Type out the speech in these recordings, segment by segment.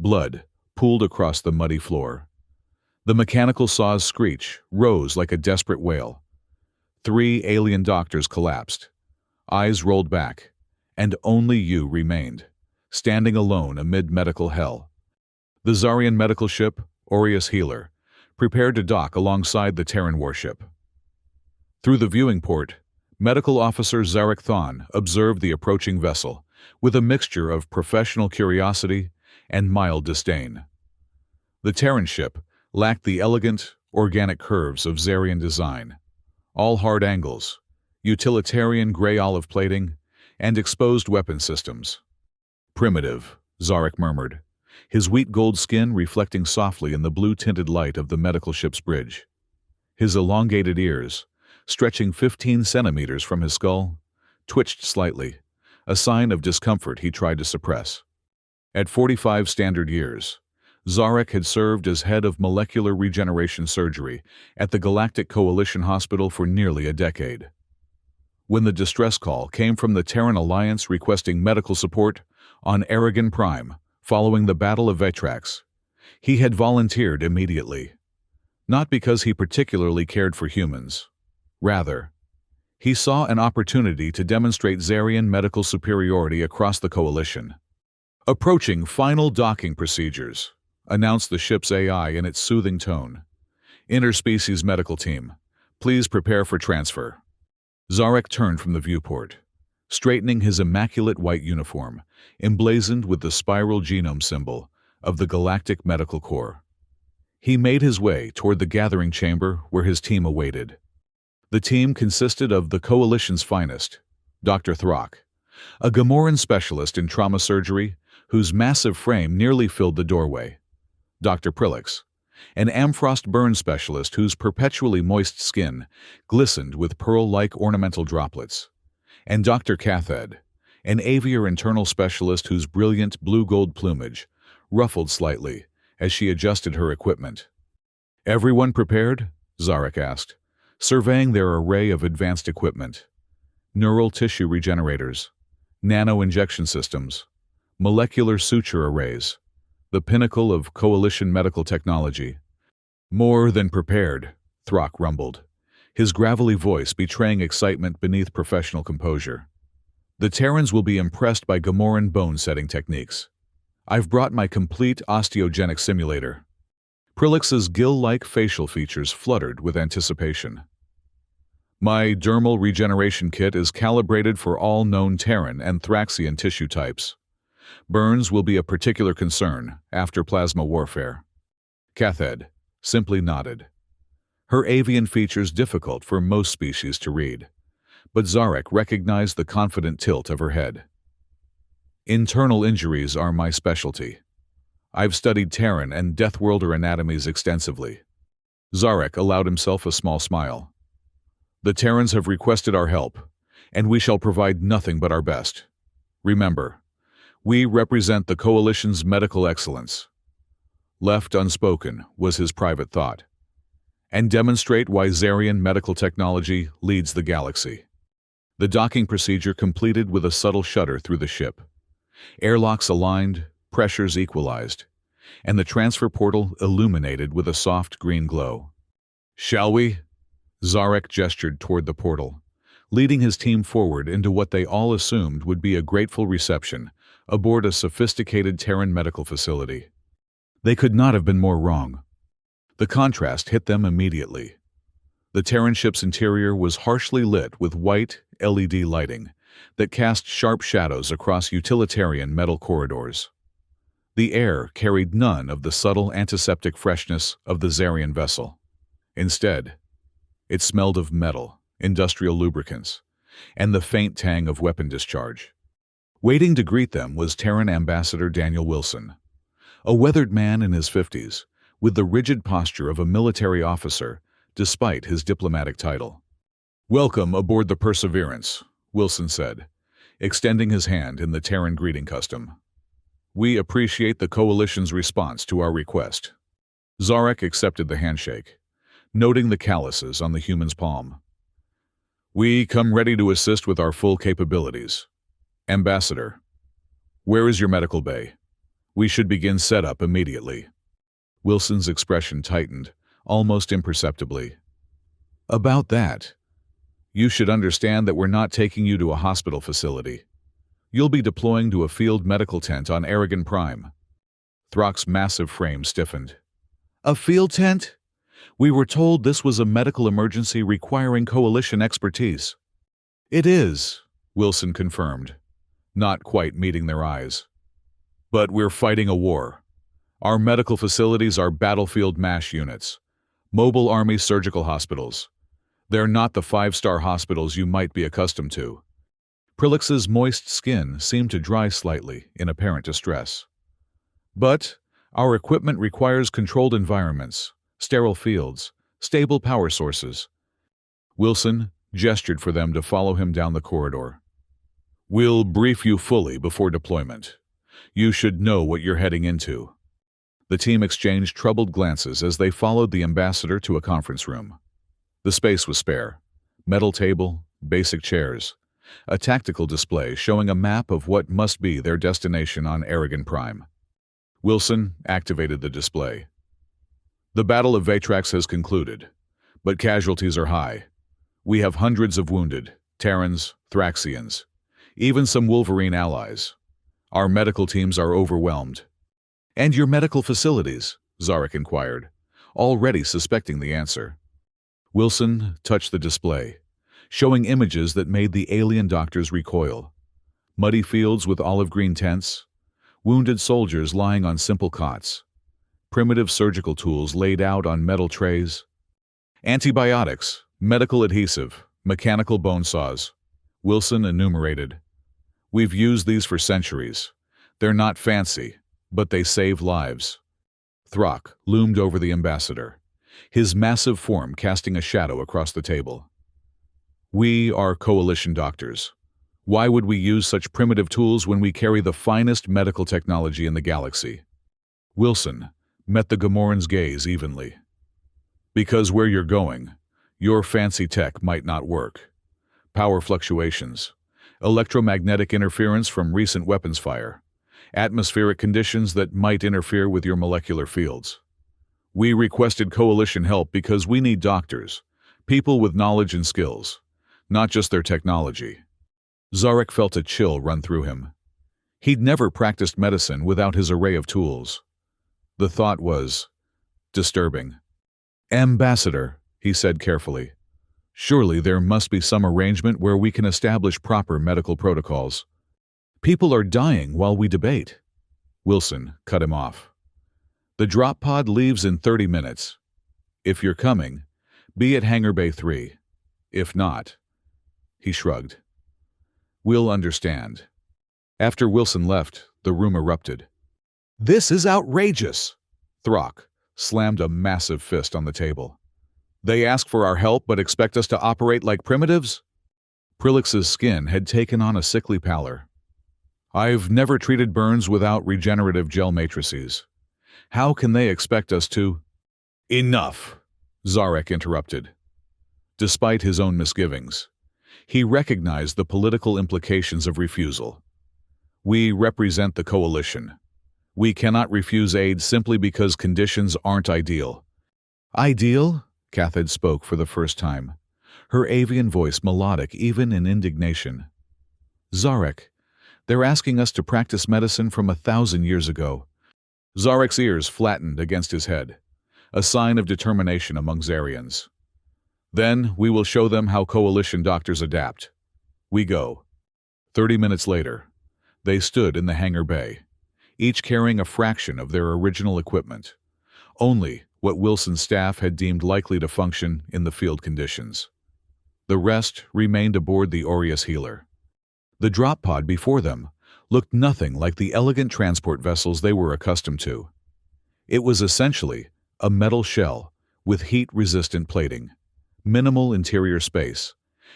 Blood pooled across the muddy floor. The mechanical saw's screech rose like a desperate wail. 3 alien doctors collapsed. Eyes rolled back, and only you remained, standing alone amid medical hell. The Zarian medical ship, Aureus Healer, prepared to dock alongside the Terran warship. Through the viewing port, Medical Officer Zarek Thon observed the approaching vessel with a mixture of professional curiosity and mild disdain. The Terran ship lacked the elegant, organic curves of Zarian design. All hard angles, utilitarian gray-olive plating, and exposed weapon systems. Primitive, Zarek murmured, his wheat gold skin reflecting softly in the blue-tinted light of the medical ship's bridge. His elongated ears, stretching 15 centimeters from his skull, twitched slightly, a sign of discomfort he tried to suppress. At 45 standard years, Zarek had served as head of molecular regeneration surgery at the Galactic Coalition Hospital for nearly a decade. When the distress call came from the Terran Alliance requesting medical support on Aragon Prime following the Battle of Vetrax, he had volunteered immediately. Not because he particularly cared for humans. Rather, he saw an opportunity to demonstrate Zarian medical superiority across the Coalition. "Approaching final docking procedures," announced the ship's AI in its soothing tone. "Interspecies medical team, please prepare for transfer." Zarek turned from the viewport, straightening his immaculate white uniform, emblazoned with the spiral genome symbol of the Galactic Medical Corps. He made his way toward the gathering chamber where his team awaited. The team consisted of the Coalition's finest, Dr. Throck, a Gamoran specialist in trauma surgery whose massive frame nearly filled the doorway, Dr. Prillix, an Amfrost burn specialist whose perpetually moist skin glistened with pearl-like ornamental droplets, and Dr. Cathed, an aviar internal specialist whose brilliant blue-gold plumage ruffled slightly as she adjusted her equipment. "Everyone prepared?" Zarek asked, surveying their array of advanced equipment. Neural tissue regenerators, nano-injection systems, molecular suture arrays, the pinnacle of Coalition medical technology. "More than prepared," Throck rumbled, his gravelly voice betraying excitement beneath professional composure. "The Terrans will be impressed by Gamoran bone-setting techniques. I've brought my complete osteogenic simulator." Prillix's gill-like facial features fluttered with anticipation. "My dermal regeneration kit is calibrated for all known Terran and Thraxian tissue types. Burns will be a particular concern after plasma warfare." Cathed simply nodded, her avian features difficult for most species to read, but Zarek recognized the confident tilt of her head. "Internal injuries are my specialty. I've studied Terran and Deathworlder anatomies extensively." Zarek allowed himself a small smile. "The Terrans have requested our help, and we shall provide nothing but our best. Remember, we represent the Coalition's medical excellence." Left unspoken was his private thought. "And demonstrate why Zarian medical technology leads the galaxy." The docking procedure completed with a subtle shudder through the ship. Airlocks aligned, pressures equalized, and the transfer portal illuminated with a soft green glow. "Shall we?" Zarek gestured toward the portal, leading his team forward into what they all assumed would be a grateful reception aboard a sophisticated Terran medical facility. They could not have been more wrong. The contrast hit them immediately. The Terran ship's interior was harshly lit with white LED lighting that cast sharp shadows across utilitarian metal corridors. The air carried none of the subtle antiseptic freshness of the Zarian vessel. Instead, it smelled of metal, industrial lubricants, and the faint tang of weapon discharge. Waiting to greet them was Terran Ambassador Daniel Wilson, a weathered man in his 50s, with the rigid posture of a military officer despite his diplomatic title. "Welcome aboard the Perseverance," Wilson said, extending his hand in the Terran greeting custom. "We appreciate the Coalition's response to our request." Zarek accepted the handshake, noting the calluses on the human's palm. "We come ready to assist with our full capabilities. Ambassador, where is your medical bay?" We should begin setup immediately. Wilson's expression tightened, almost imperceptibly. About that, you should understand that we're not taking you to a hospital facility. You'll be deploying to a field medical tent on Aragon Prime. Throck's massive frame stiffened. A field tent? We were told this was a medical emergency requiring coalition expertise. It is, Wilson confirmed, not quite meeting their eyes. But we're fighting a war. Our medical facilities are battlefield MASH units, mobile army surgical hospitals. They're not the five-star hospitals you might be accustomed to. Prilix's moist skin seemed to dry slightly in apparent distress. But our equipment requires controlled environments, sterile fields, stable power sources. Wilson gestured for them to follow him down the corridor. We'll brief you fully before deployment. You should know what you're heading into. The team exchanged troubled glances as they followed the ambassador to a conference room. The space was spare. Metal table, basic chairs, a tactical display showing a map of what must be their destination on Aragon Prime. Wilson activated the display. The Battle of Vatrax has concluded, but casualties are high. We have hundreds of wounded, Terrans, Thraxians, even some Wolverine allies. Our medical teams are overwhelmed. And your medical facilities? Zarek inquired, already suspecting the answer. Wilson touched the display, showing images that made the alien doctors recoil. Muddy fields with olive green tents, wounded soldiers lying on simple cots, primitive surgical tools laid out on metal trays, antibiotics, medical adhesive, mechanical bone saws. Wilson enumerated. We've used these for centuries. They're not fancy, but they save lives. Throck loomed over the ambassador, his massive form casting a shadow across the table. We are coalition doctors. Why would we use such primitive tools when we carry the finest medical technology in the galaxy? Wilson met the Gamoran's gaze evenly. Because where you're going, your fancy tech might not work. Power fluctuations, electromagnetic interference from recent weapons fire, atmospheric conditions that might interfere with your molecular fields. We requested coalition help because we need doctors, people with knowledge and skills, not just their technology. Zarek felt a chill run through him. He'd never practiced medicine without his array of tools. The thought was disturbing. Ambassador, he said carefully, surely there must be some arrangement where we can establish proper medical protocols. People are dying while we debate. Wilson cut him off. The drop pod leaves in 30 minutes. If you're coming, be at Hangar Bay 3. If not, he shrugged. We'll understand. After Wilson left, the room erupted. This is outrageous! Throck slammed a massive fist on the table. They ask for our help but expect us to operate like primitives? Prilix's skin had taken on a sickly pallor. I've never treated burns without regenerative gel matrices. How can they expect us to— Enough, Zarek interrupted. Despite his own misgivings, he recognized the political implications of refusal. We represent the coalition. We cannot refuse aid simply because conditions aren't ideal. Ideal? Cathode spoke for the first time, her avian voice melodic even in indignation. Zarek, they're asking us to practice medicine from 1,000 years ago. Zarek's ears flattened against his head, a sign of determination among Zarians. Then we will show them how coalition doctors adapt. We go. 30 minutes later, they stood in the hangar bay, each carrying a fraction of their original equipment, only what Wilson's staff had deemed likely to function in the field conditions. The rest remained aboard the Aureus Healer. The drop pod before them looked nothing like the elegant transport vessels they were accustomed to. It was essentially a metal shell with heat-resistant plating, minimal interior space,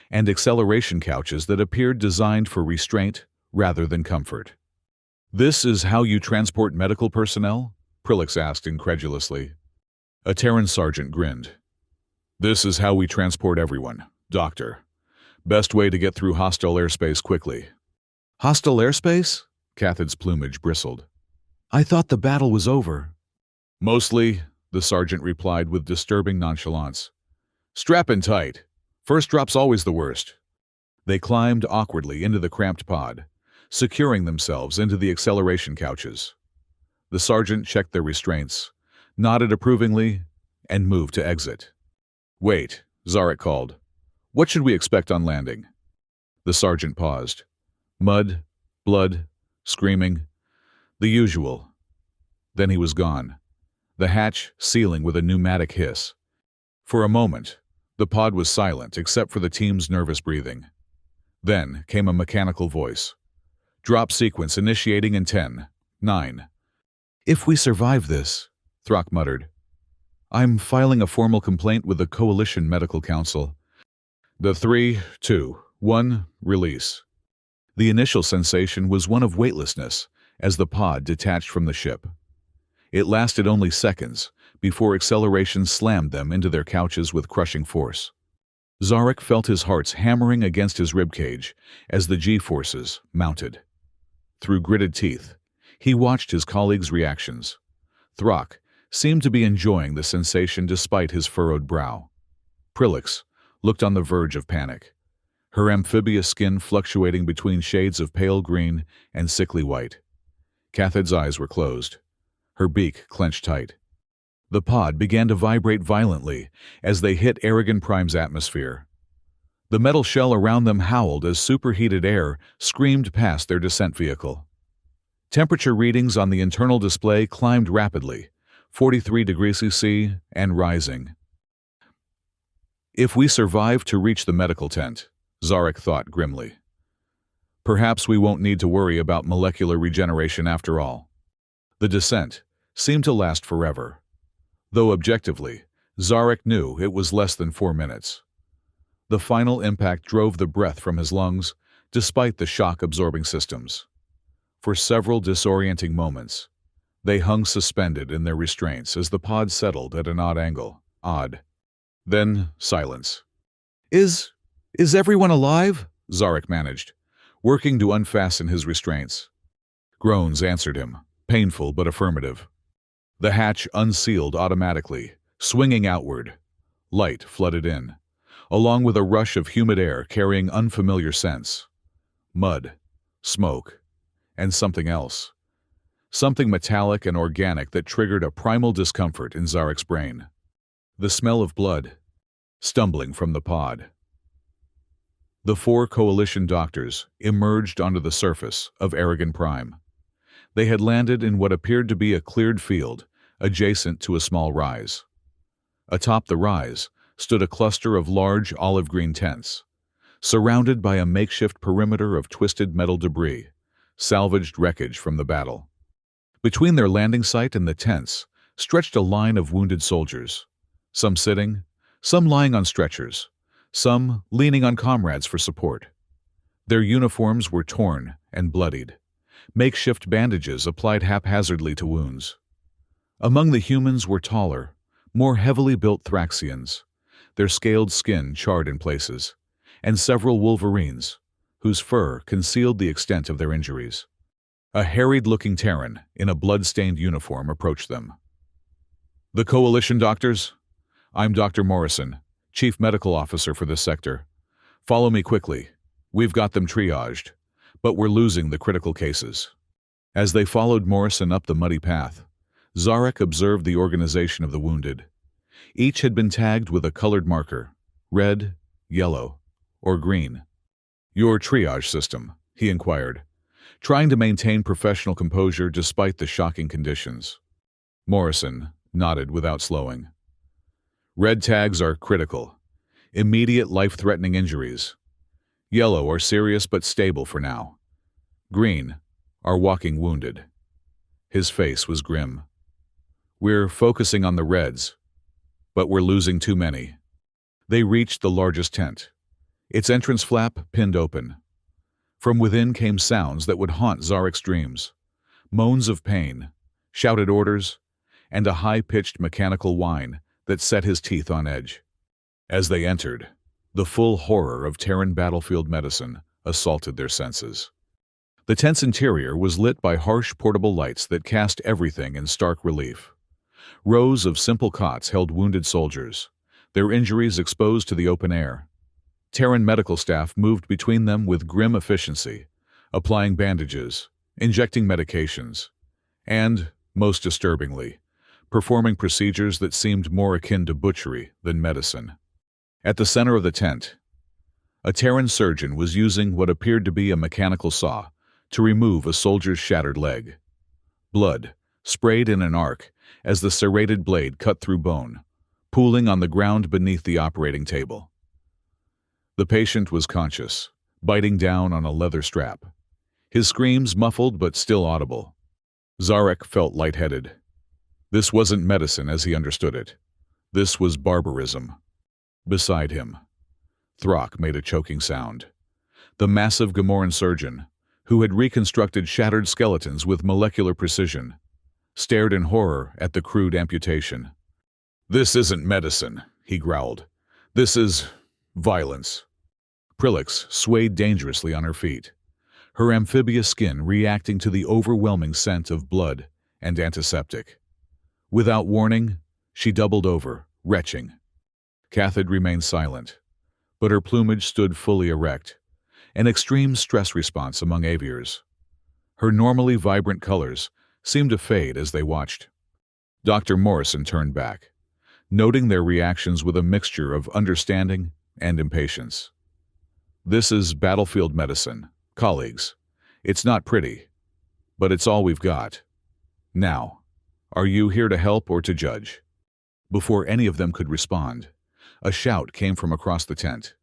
and acceleration couches that appeared designed for restraint rather than comfort. This is how you transport medical personnel? Prilix asked incredulously. A Terran sergeant grinned. This is how we transport everyone, Doctor. Best way to get through hostile airspace quickly. Hostile airspace? Cathod's plumage bristled. I thought the battle was over. Mostly, the sergeant replied with disturbing nonchalance. Strap in tight. First drop's always the worst. They climbed awkwardly into the cramped pod, securing themselves into the acceleration couches. The sergeant checked their restraints, nodded approvingly, and moved to exit. Wait, Zarek called. What should we expect on landing? The sergeant paused. Mud, blood, screaming. The usual. Then he was gone, the hatch sealing with a pneumatic hiss. For a moment, the pod was silent except for the team's nervous breathing. Then came a mechanical voice. Drop sequence initiating in 10, 9. If we survive this, Throck muttered. I'm filing a formal complaint with the Coalition Medical Council. The 3, 2, 1, release. The initial sensation was one of weightlessness as the pod detached from the ship. It lasted only seconds before acceleration slammed them into their couches with crushing force. Zarek felt his heart hammering against his ribcage as the G-forces mounted. Through gritted teeth, he watched his colleagues' reactions. Throck seemed to be enjoying the sensation despite his furrowed brow. Prilix looked on the verge of panic, her amphibious skin fluctuating between shades of pale green and sickly white. Cathid's eyes were closed, her beak clenched tight. The pod began to vibrate violently as they hit Aragon Prime's atmosphere. The metal shell around them howled as superheated air screamed past their descent vehicle. Temperature readings on the internal display climbed rapidly, 43 degrees C and rising. If we survive to reach the medical tent, Zarek thought grimly, perhaps we won't need to worry about molecular regeneration after all. The descent seemed to last forever, though objectively, Zarek knew it was less than 4 minutes. The final impact drove the breath from his lungs, despite the shock-absorbing systems. For several disorienting moments, they hung suspended in their restraints as the pod settled at an odd angle. Then, silence. Is everyone alive? Zarek managed, working to unfasten his restraints. Groans answered him, painful but affirmative. The hatch unsealed automatically, swinging outward. Light flooded in, along with a rush of humid air carrying unfamiliar scents. Mud, smoke, and something else. Something metallic and organic that triggered a primal discomfort in Zarek's brain. The smell of blood, stumbling from the pod. The 4 Coalition doctors emerged onto the surface of Aragon Prime. They had landed in what appeared to be a cleared field adjacent to a small rise. Atop the rise stood a cluster of large olive-green tents, surrounded by a makeshift perimeter of twisted metal debris, salvaged wreckage from the battle. Between their landing site and the tents stretched a line of wounded soldiers, some sitting, some lying on stretchers, some leaning on comrades for support. Their uniforms were torn and bloodied, makeshift bandages applied haphazardly to wounds. Among the humans were taller, more heavily built Thraxians, their scaled skin charred in places, and several wolverines, whose fur concealed the extent of their injuries. A harried-looking Terran in a blood-stained uniform approached them. The Coalition doctors? I'm Dr. Morrison, Chief Medical Officer for this sector. Follow me quickly. We've got them triaged, but we're losing the critical cases. As they followed Morrison up the muddy path, Zarek observed the organization of the wounded. Each had been tagged with a colored marker, red, yellow, or green. Your triage system, he inquired, trying to maintain professional composure despite the shocking conditions. Morrison nodded without slowing. Red tags are critical, immediate life-threatening injuries. Yellow are serious but stable for now. Green are walking wounded. His face was grim. We're focusing on the reds, but we're losing too many. They reached the largest tent, its entrance flap pinned open. From within came sounds that would haunt Zarek's dreams. Moans of pain, shouted orders, and a high-pitched mechanical whine that set his teeth on edge. As they entered, the full horror of Terran battlefield medicine assaulted their senses. The tent's interior was lit by harsh portable lights that cast everything in stark relief. Rows of simple cots held wounded soldiers, their injuries exposed to the open air. Terran medical staff moved between them with grim efficiency, applying bandages, injecting medications, and, most disturbingly, performing procedures that seemed more akin to butchery than medicine. At the center of the tent, a Terran surgeon was using what appeared to be a mechanical saw to remove a soldier's shattered leg. Blood sprayed in an arc as the serrated blade cut through bone, pooling on the ground beneath the operating table. The patient was conscious, biting down on a leather strap, his screams muffled but still audible. Zarek felt lightheaded. This wasn't medicine as he understood it. This was barbarism. Beside him, Throck made a choking sound. The massive Gamoran surgeon, who had reconstructed shattered skeletons with molecular precision, stared in horror at the crude amputation. "This isn't medicine," he growled. "This is violence." Prilix swayed dangerously on her feet, her amphibious skin reacting to the overwhelming scent of blood and antiseptic. Without warning, she doubled over, retching. Cathode remained silent, but her plumage stood fully erect, an extreme stress response among aviars. Her normally vibrant colors seemed to fade as they watched. Dr. Morrison turned back, noting their reactions with a mixture of understanding and impatience. "This is battlefield medicine, colleagues. It's not pretty, but it's all we've got. Now, are you here to help or to judge?" Before any of them could respond, a shout came from across the tent.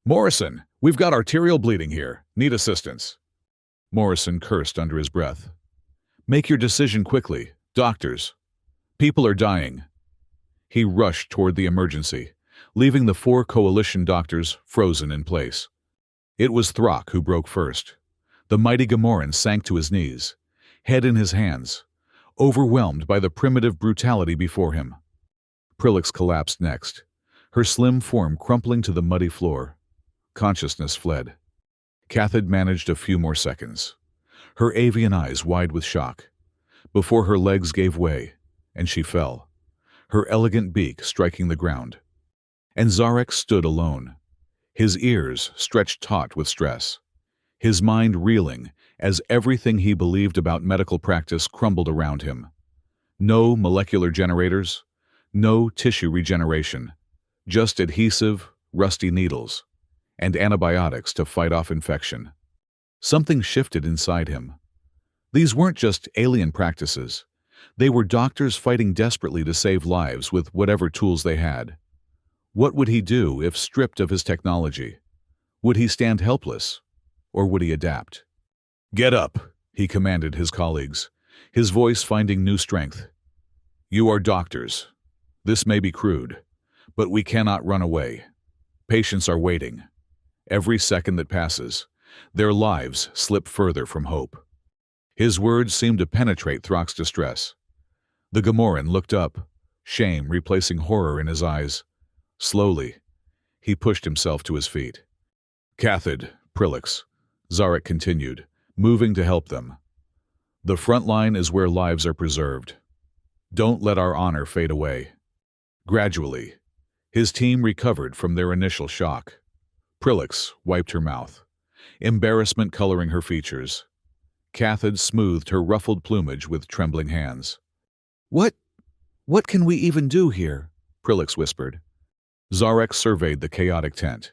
"Morrison, we've got arterial bleeding here. Need assistance." Morrison cursed under his breath. "Make your decision quickly, doctors. People are dying." He rushed toward the emergency, leaving the 4 coalition doctors frozen in place. It was Throck who broke first. The mighty Gamoran sank to his knees, head in his hands, overwhelmed by the primitive brutality before him. Prilix collapsed next, her slim form crumpling to the muddy floor. Consciousness fled. Cathode managed a few more seconds, her avian eyes wide with shock, before her legs gave way, and she fell, her elegant beak striking the ground. And Zarek stood alone, his ears stretched taut with stress, his mind reeling as everything he believed about medical practice crumbled around him. No molecular generators, no tissue regeneration, just adhesive, rusty needles, and antibiotics to fight off infection. Something shifted inside him. These weren't just alien practices. They were doctors fighting desperately to save lives with whatever tools they had. What would he do if stripped of his technology? Would he stand helpless, or would he adapt? "Get up," he commanded his colleagues, his voice finding new strength. "You are doctors. This may be crude, but we cannot run away. Patients are waiting. Every second that passes, their lives slip further from hope." His words seemed to penetrate Throck's distress. The Gamoran looked up, shame replacing horror in his eyes. Slowly, he pushed himself to his feet. "Cathode, Prilix," Zarek continued, moving to help them. "The front line is where lives are preserved. Don't let our honor fade away." Gradually, his team recovered from their initial shock. Prilix wiped her mouth, embarrassment coloring her features. Cathode smoothed her ruffled plumage with trembling hands. What can we even do here?" Prilix whispered. Zarek surveyed the chaotic tent.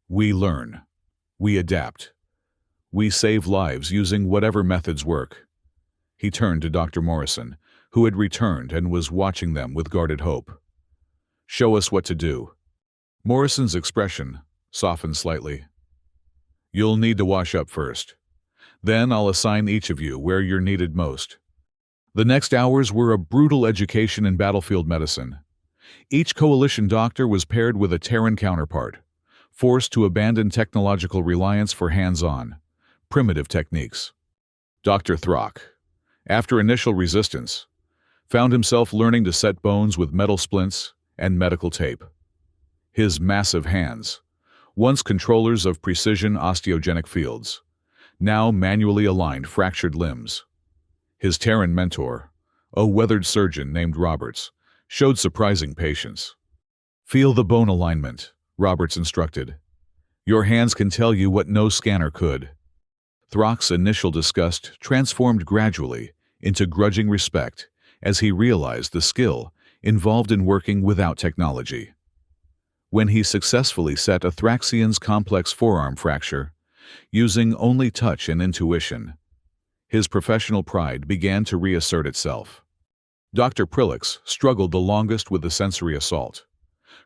"We learn. We adapt. We save lives using whatever methods work." He turned to Dr. Morrison, who had returned and was watching them with guarded hope. "Show us what to do." Morrison's expression softened slightly. "You'll need to wash up first. Then I'll assign each of you where you're needed most." The next hours were a brutal education in battlefield medicine. Each coalition doctor was paired with a Terran counterpart, forced to abandon technological reliance for hands-on, primitive techniques. Dr. Throck, after initial resistance, found himself learning to set bones with metal splints and medical tape. His massive hands, once controllers of precision osteogenic fields, now manually aligned fractured limbs. His Terran mentor, a weathered surgeon named Roberts, showed surprising patience. "Feel the bone alignment," Roberts instructed. "Your hands can tell you what no scanner could." Throck's initial disgust transformed gradually into grudging respect as he realized the skill involved in working without technology. When he successfully set a Thraxian's complex forearm fracture, using only touch and intuition, his professional pride began to reassert itself. Dr. Prilix struggled the longest with the sensory assault.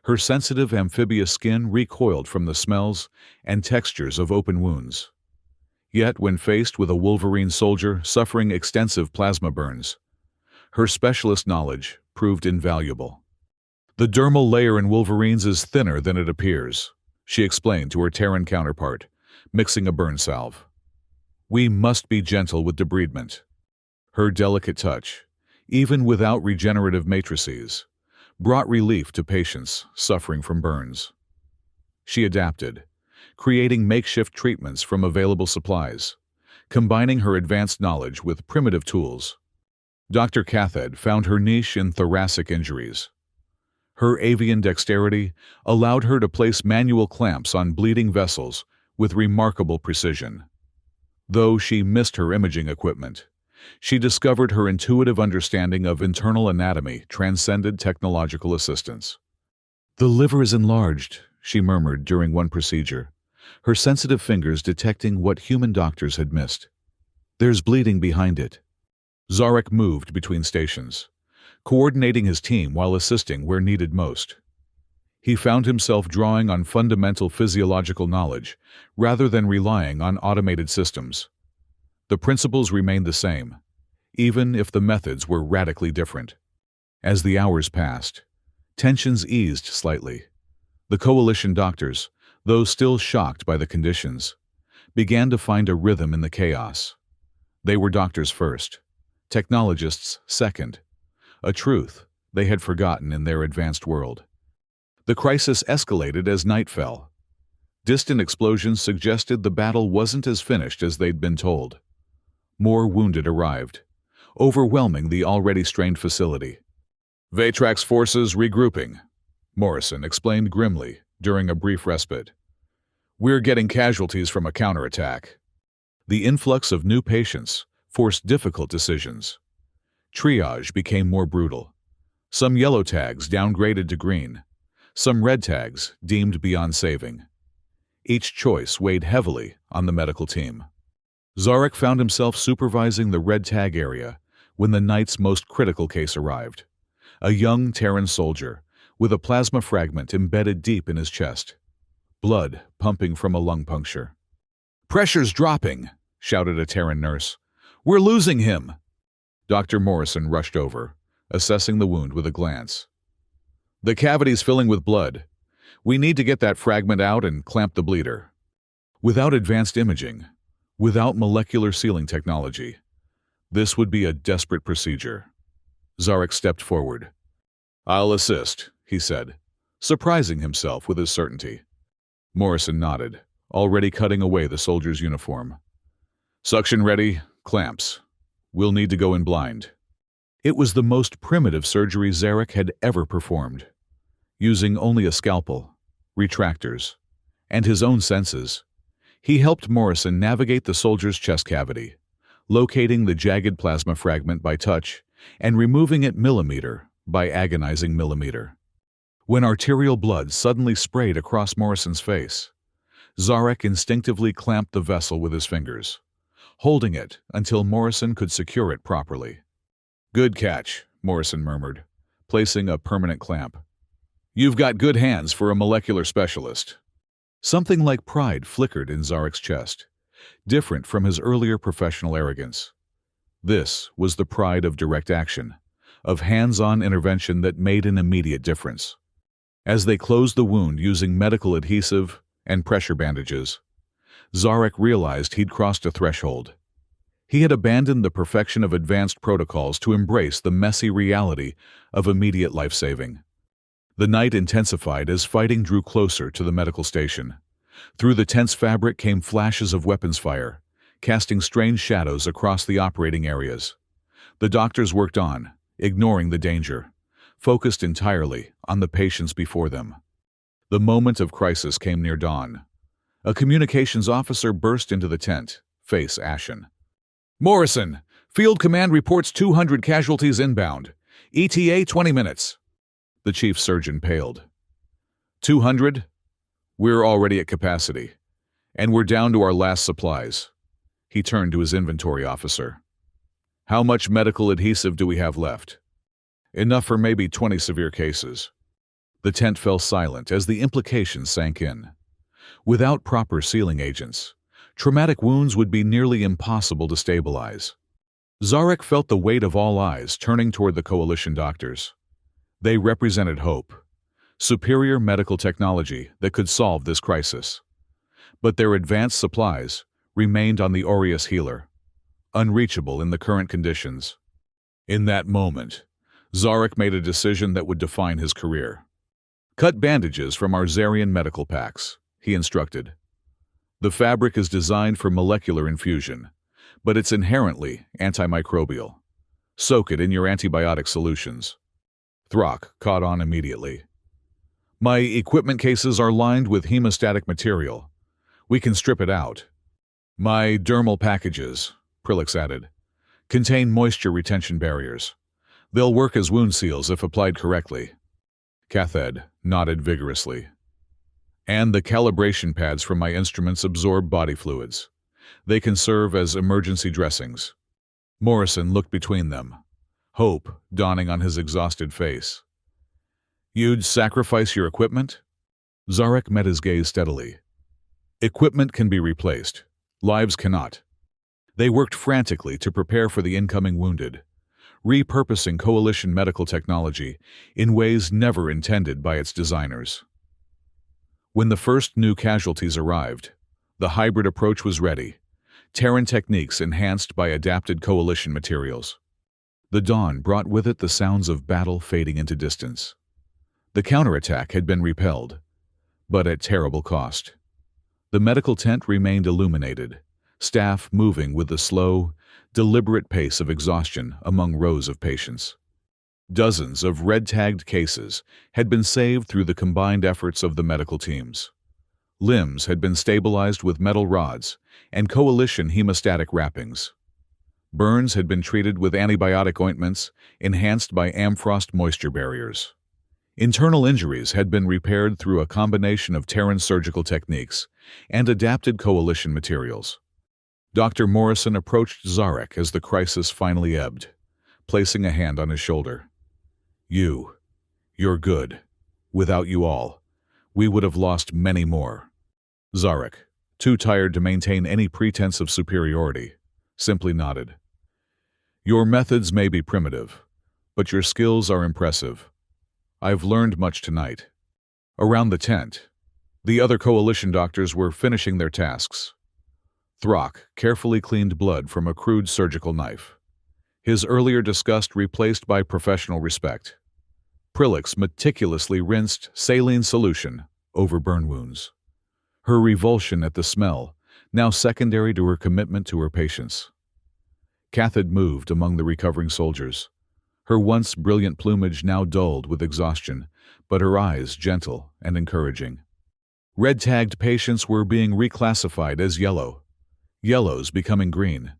Her sensitive amphibious skin recoiled from the smells and textures of open wounds. Yet when faced with a Wolverine soldier suffering extensive plasma burns, her specialist knowledge proved invaluable. "The dermal layer in Wolverines is thinner than it appears," she explained to her Terran counterpart, mixing a burn salve. "We must be gentle with debridement." Her delicate touch, even without regenerative matrices, brought relief to patients suffering from burns. She adapted, creating makeshift treatments from available supplies, combining her advanced knowledge with primitive tools. Dr. Cathed found her niche in thoracic injuries. Her avian dexterity allowed her to place manual clamps on bleeding vessels with remarkable precision. Though she missed her imaging equipment, she discovered her intuitive understanding of internal anatomy transcended technological assistance. "The liver is enlarged," she murmured during one procedure, her sensitive fingers detecting what human doctors had missed. "There's bleeding behind it." Zarek moved between stations, coordinating his team while assisting where needed most. He found himself drawing on fundamental physiological knowledge rather than relying on automated systems. The principles remained the same, even if the methods were radically different. As the hours passed, tensions eased slightly. The coalition doctors, though still shocked by the conditions, began to find a rhythm in the chaos. They were doctors first, technologists second, a truth they had forgotten in their advanced world. The crisis escalated as night fell. Distant explosions suggested the battle wasn't as finished as they'd been told. More wounded arrived, overwhelming the already strained facility. "Vatrax forces regrouping," Morrison explained grimly during a brief respite. "We're getting casualties from a counterattack." The influx of new patients forced difficult decisions. Triage became more brutal. Some yellow tags downgraded to green, some red tags deemed beyond saving. Each choice weighed heavily on the medical team. Zarek found himself supervising the red tag area when the night's most critical case arrived. A young Terran soldier with a plasma fragment embedded deep in his chest, blood pumping from a lung puncture. "Pressure's dropping," shouted a Terran nurse. "We're losing him." Dr. Morrison rushed over, assessing the wound with a glance. "The cavity's filling with blood. We need to get that fragment out and clamp the bleeder." Without advanced imaging, without molecular sealing technology, this would be a desperate procedure. Zarek stepped forward. "I'll assist," he said, surprising himself with his certainty. Morrison nodded, already cutting away the soldier's uniform. "Suction ready, clamps. We'll need to go in blind." It was the most primitive surgery Zarek had ever performed. Using only a scalpel, retractors, and his own senses, he helped Morrison navigate the soldier's chest cavity, locating the jagged plasma fragment by touch and removing it millimeter by agonizing millimeter. When arterial blood suddenly sprayed across Morrison's face, Zarek instinctively clamped the vessel with his fingers, holding it until Morrison could secure it properly. "Good catch," Morrison murmured, placing a permanent clamp. "You've got good hands for a molecular specialist." Something like pride flickered in Zarek's chest, different from his earlier professional arrogance. This was the pride of direct action, of hands-on intervention that made an immediate difference. As they closed the wound using medical adhesive and pressure bandages, Zarek realized he'd crossed a threshold. He had abandoned the perfection of advanced protocols to embrace the messy reality of immediate life-saving. The night intensified as fighting drew closer to the medical station. Through the tense fabric came flashes of weapons fire, casting strange shadows across the operating areas. The doctors worked on, ignoring the danger, focused entirely on the patients before them. The moment of crisis came near dawn. A communications officer burst into the tent, face ashen. "Morrison, Field Command reports 200 casualties inbound. ETA 20 minutes. The chief surgeon paled. 200? We're already at capacity. And we're down to our last supplies. He turned to his inventory officer. How much medical adhesive do we have left? Enough for maybe 20 severe cases. The tent fell silent as the implications sank in. Without proper sealing agents, traumatic wounds would be nearly impossible to stabilize. Zarek felt the weight of all eyes turning toward the coalition doctors. They represented hope, superior medical technology that could solve this crisis. But their advanced supplies remained on the Aureus healer, unreachable in the current conditions. In that moment, Zarek made a decision that would define his career. "Cut bandages from our Zarian medical packs," he instructed. "The fabric is designed for molecular infusion, but it's inherently antimicrobial. Soak it in your antibiotic solutions." Throck caught on immediately. "My equipment cases are lined with hemostatic material. We can strip it out." "My dermal packages," Prilix added, "contain moisture retention barriers. They'll work as wound seals if applied correctly." Cathed nodded vigorously. "And the calibration pads from my instruments absorb body fluids. They can serve as emergency dressings." Morrison looked between them, hope dawning on his exhausted face. "You'd sacrifice your equipment?" Zarek met his gaze steadily. "Equipment can be replaced. Lives cannot." They worked frantically to prepare for the incoming wounded, repurposing coalition medical technology in ways never intended by its designers. When the first new casualties arrived, the hybrid approach was ready, Terran techniques enhanced by adapted coalition materials. The dawn brought with it the sounds of battle fading into distance. The counterattack had been repelled, but at terrible cost. The medical tent remained illuminated, staff moving with the slow, deliberate pace of exhaustion among rows of patients. Dozens of red-tagged cases had been saved through the combined efforts of the medical teams. Limbs had been stabilized with metal rods and coalition hemostatic wrappings. Burns had been treated with antibiotic ointments enhanced by Amfrost moisture barriers. Internal injuries had been repaired through a combination of Terran surgical techniques and adapted coalition materials. Dr. Morrison approached Zarek as the crisis finally ebbed, placing a hand on his shoulder. You're good. Without you all, we would have lost many more." Zarek, too tired to maintain any pretense of superiority, simply nodded. "Your methods may be primitive, but your skills are impressive. I've learned much tonight." Around the tent, the other coalition doctors were finishing their tasks. Throck carefully cleaned blood from a crude surgical knife, his earlier disgust replaced by professional respect. Prilix meticulously rinsed saline solution over burn wounds, her revulsion at the smell now secondary to her commitment to her patients. Cathed moved among the recovering soldiers, her once brilliant plumage now dulled with exhaustion, but her eyes gentle and encouraging. Red-tagged patients were being reclassified as yellows becoming green.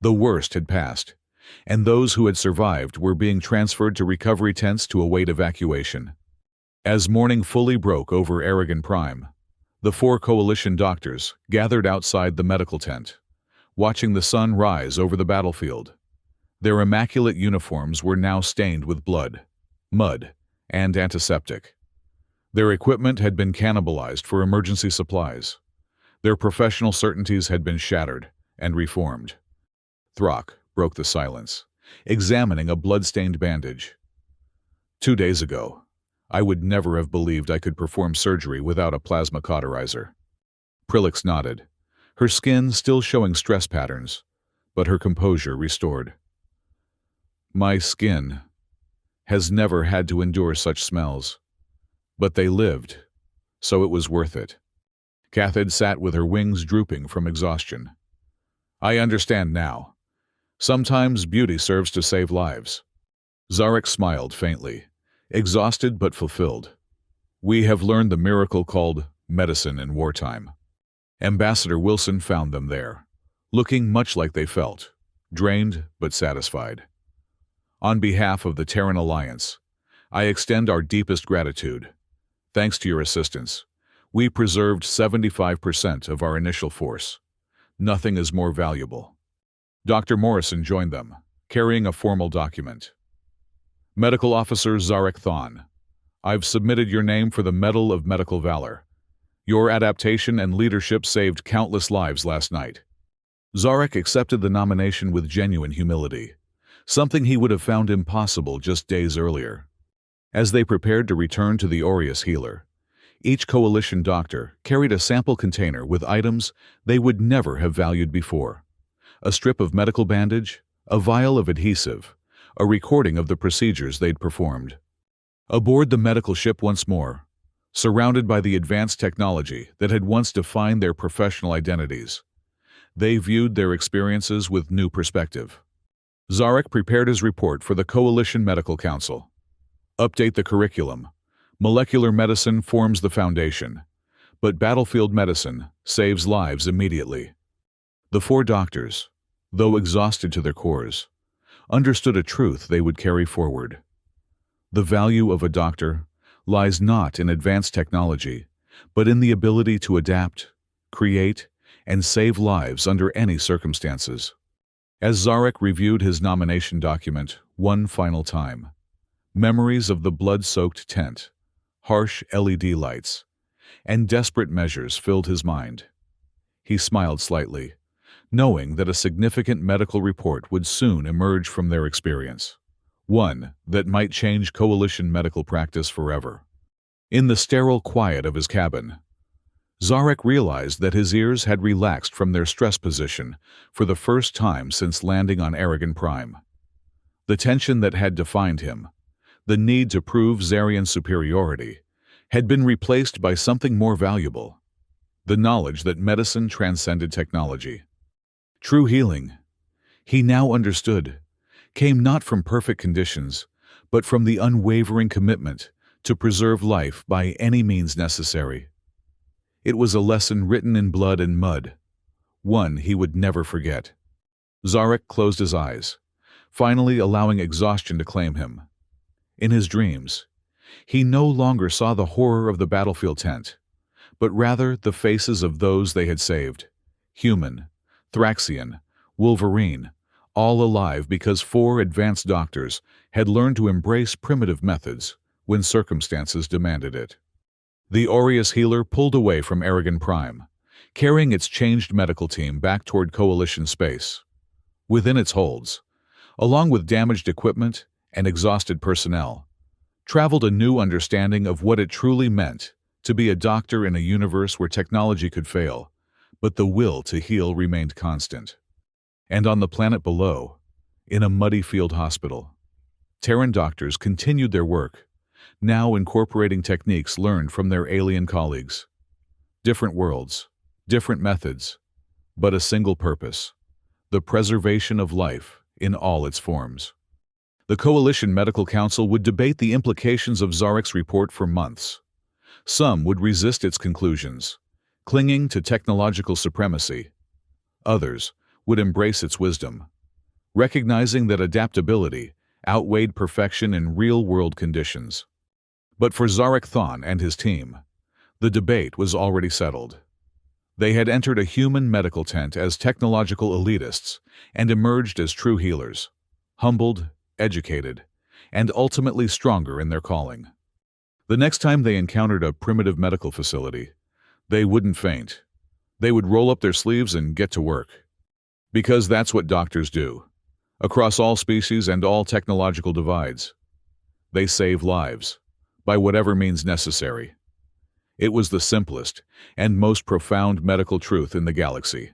The worst had passed, and those who had survived were being transferred to recovery tents to await evacuation. As morning fully broke over Aragon Prime, the 4 coalition doctors gathered outside the medical tent, watching the sun rise over the battlefield. Their immaculate uniforms were now stained with blood, mud, and antiseptic. Their equipment had been cannibalized for emergency supplies. Their professional certainties had been shattered and reformed. Throck broke the silence, examining a blood-stained bandage. 2 days ago, I would never have believed I could perform surgery without a plasma cauterizer. Prilix nodded, her skin still showing stress patterns, but her composure restored. My skin has never had to endure such smells, but they lived, so it was worth it. Cathed sat with her wings drooping from exhaustion. I understand now. Sometimes beauty serves to save lives. Zarek smiled faintly, exhausted but fulfilled. We have learned the miracle called medicine in wartime. Ambassador Wilson found them there, looking much like they felt, drained but satisfied. On behalf of the Terran Alliance, I extend our deepest gratitude. Thanks to your assistance, we preserved 75% of our initial force. Nothing is more valuable. Dr. Morrison joined them, carrying a formal document. Medical Officer Zarek Thon, I've submitted your name for the Medal of Medical Valor. Your adaptation and leadership saved countless lives last night. Zarek accepted the nomination with genuine humility, something he would have found impossible just days earlier. As they prepared to return to the Aureus Healer, each coalition doctor carried a sample container with items they would never have valued before. A strip of medical bandage, a vial of adhesive, a recording of the procedures they'd performed. Aboard the medical ship once more, surrounded by the advanced technology that had once defined their professional identities, they viewed their experiences with new perspective. Zarek prepared his report for the Coalition Medical Council. Update the curriculum. Molecular medicine forms the foundation, but battlefield medicine saves lives immediately. The four doctors, though exhausted to their cores, understood a truth they would carry forward. The value of a doctor lies not in advanced technology, but in the ability to adapt, create, and save lives under any circumstances. As Zarek reviewed his nomination document one final time, memories of the blood-soaked tent, harsh LED lights, and desperate measures filled his mind. He smiled slightly, knowing that a significant medical report would soon emerge from their experience, one that might change coalition medical practice forever. In the sterile quiet of his cabin, Zarek realized that his ears had relaxed from their stress position for the first time since landing on Aragon Prime. The tension that had defined him, the need to prove Zarian superiority, had been replaced by something more valuable: the knowledge that medicine transcended technology. True healing, he now understood, came not from perfect conditions, but from the unwavering commitment to preserve life by any means necessary. It was a lesson written in blood and mud, one he would never forget. Zarek closed his eyes, finally allowing exhaustion to claim him. In his dreams, he no longer saw the horror of the battlefield tent, but rather the faces of those they had saved: human, Thraxian, Wolverine, all alive because four advanced doctors had learned to embrace primitive methods when circumstances demanded it. The Aureus Healer pulled away from Aragon Prime, carrying its changed medical team back toward Coalition space. Within its holds, along with damaged equipment and exhausted personnel, traveled a new understanding of what it truly meant to be a doctor in a universe where technology could fail, but the will to heal remained constant. And on the planet below, in a muddy field hospital, Terran doctors continued their work, now incorporating techniques learned from their alien colleagues. Different worlds, different methods, but a single purpose: the preservation of life in all its forms. The Coalition Medical Council would debate the implications of Zarek's report for months. Some would resist its conclusions, clinging to technological supremacy. Others would embrace its wisdom, recognizing that adaptability outweighed perfection in real-world conditions. But for Zarek Thon and his team, the debate was already settled. They had entered a human medical tent as technological elitists and emerged as true healers, humbled, educated, and ultimately stronger in their calling. The next time they encountered a primitive medical facility, they wouldn't faint. They would roll up their sleeves and get to work. Because that's what doctors do, across all species and all technological divides. They save lives, by whatever means necessary. It was the simplest and most profound medical truth in the galaxy.